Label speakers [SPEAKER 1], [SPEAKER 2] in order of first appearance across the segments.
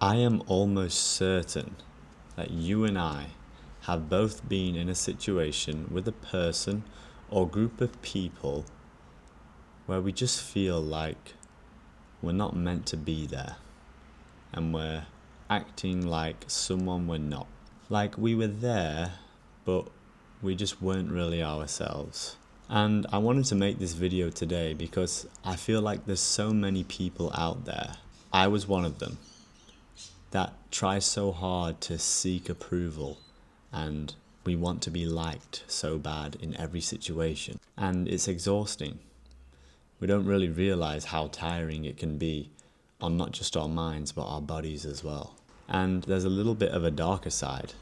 [SPEAKER 1] I am almost certain that you and I have both been in a situation with a person or group of people where we just feel like we're not meant to be there and we're acting like someone we're not. Like we were there, but we just weren't really ourselves. And I wanted to make this video today because I feel like there's so many people out there, I was one of them, that try so hard to seek approval, and we want to be liked so bad in every situation. And it's exhausting. We don't really realize how tiring it can be on not just our minds but our bodies as well. And there's a little bit of a darker side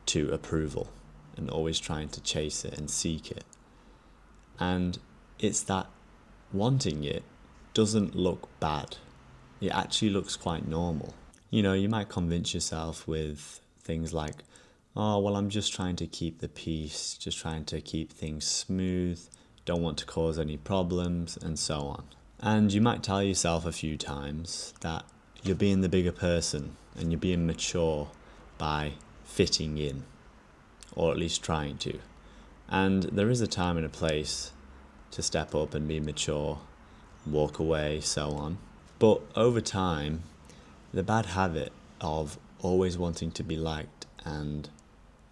[SPEAKER 1] to approval and always trying to chase it and seek it. And it's that wanting it doesn't look bad. It actually looks quite normal. You know, you might convince yourself with things like, oh, well, I'm just trying to keep the peace, just trying to keep things smooth, don't want to cause any problems, and so on. And you might tell yourself a few times that you're being the bigger person and you're being mature by fitting in, or at least trying to. And there is a time and a place to step up and be mature, walk away, so on. But over time, the bad habit of always wanting to be liked and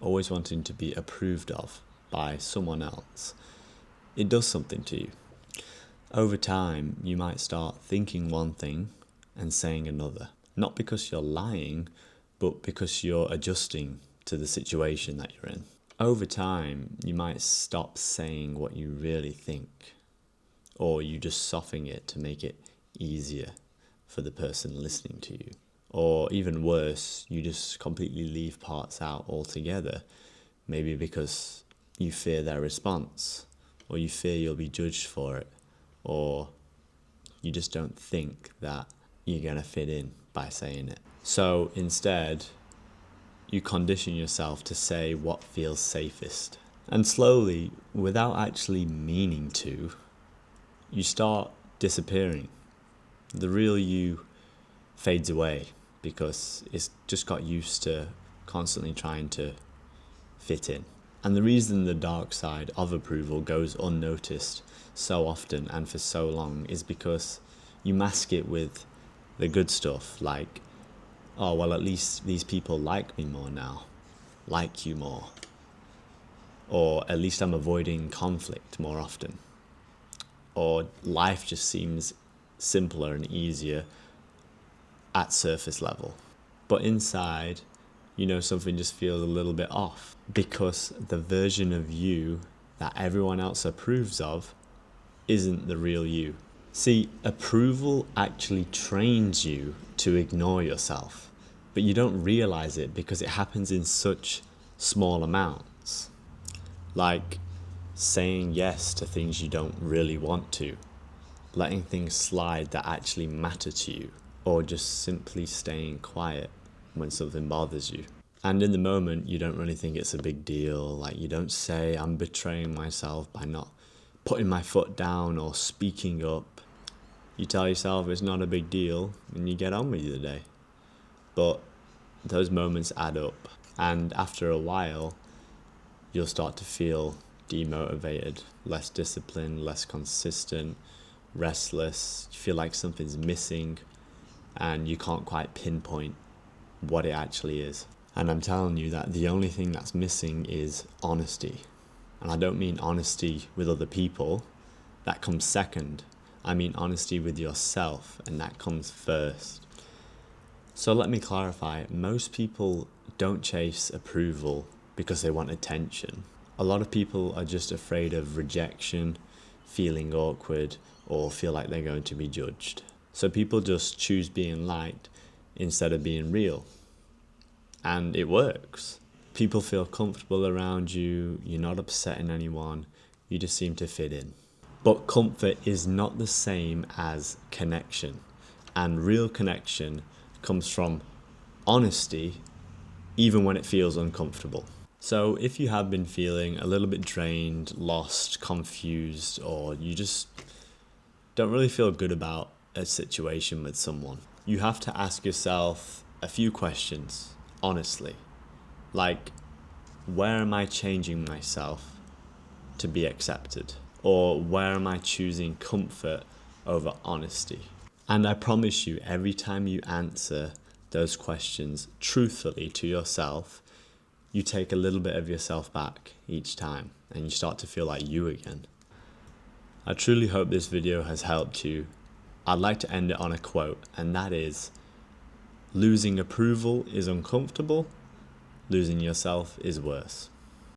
[SPEAKER 1] always wanting to be approved of by someone else, it does something to you. Over time, you might start thinking one thing and saying another. Not because you're lying, but because you're adjusting to the situation that you're in. Over time, you might stop saying what you really think, or you just soften it to make it easier for the person listening to you. Or even worse, you just completely leave parts out altogether, maybe because you fear their response, or you fear you'll be judged for it, or you just don't think that you're going to fit in by saying it. So instead, you condition yourself to say what feels safest. And slowly, without actually meaning to, you start disappearing. The real you fades away because it's just got used to constantly trying to fit in. And the reason the dark side of approval goes unnoticed so often and for so long is because you mask it with the good stuff, like, oh, well, at least these people like me more now, like you more. Or at least I'm avoiding conflict more often. Or life just seems simpler and easier at surface level. But inside, you know, something just feels a little bit off because the version of you that everyone else approves of isn't the real you. See, approval actually trains you to ignore yourself, but you don't realize it because it happens in such small amounts. Like saying yes to things you don't really want to, letting things slide that actually matter to you, or just simply staying quiet when something bothers you. And in the moment, you don't really think it's a big deal. Like you don't say, I'm betraying myself by not putting my foot down or speaking up. You tell yourself it's not a big deal and you get on with your day. But those moments add up. And after a while, you'll start to feel demotivated, less disciplined, less consistent, restless. You feel like something's missing and you can't quite pinpoint what it actually is. And I'm telling you that the only thing that's missing is honesty. And I don't mean honesty with other people, that comes second. I mean honesty with yourself, and that comes first. So let me clarify, most people don't chase approval because they want attention. A lot of people are just afraid of rejection, feeling awkward, or feel like they're going to be judged. So people just choose being liked instead of being real. And it works. People feel comfortable around you, you're not upsetting anyone, you just seem to fit in. But comfort is not the same as connection. And real connection comes from honesty, even when it feels uncomfortable. So if you have been feeling a little bit drained, lost, confused, or you just don't really feel good about a situation with someone, you have to ask yourself a few questions, honestly. Like, where am I changing myself to be accepted? Or where am I choosing comfort over honesty? And I promise you, every time you answer those questions truthfully to yourself, you take a little bit of yourself back each time and you start to feel like you again. I truly hope this video has helped you. I'd like to end it on a quote, and that is, losing approval is uncomfortable, losing yourself is worse.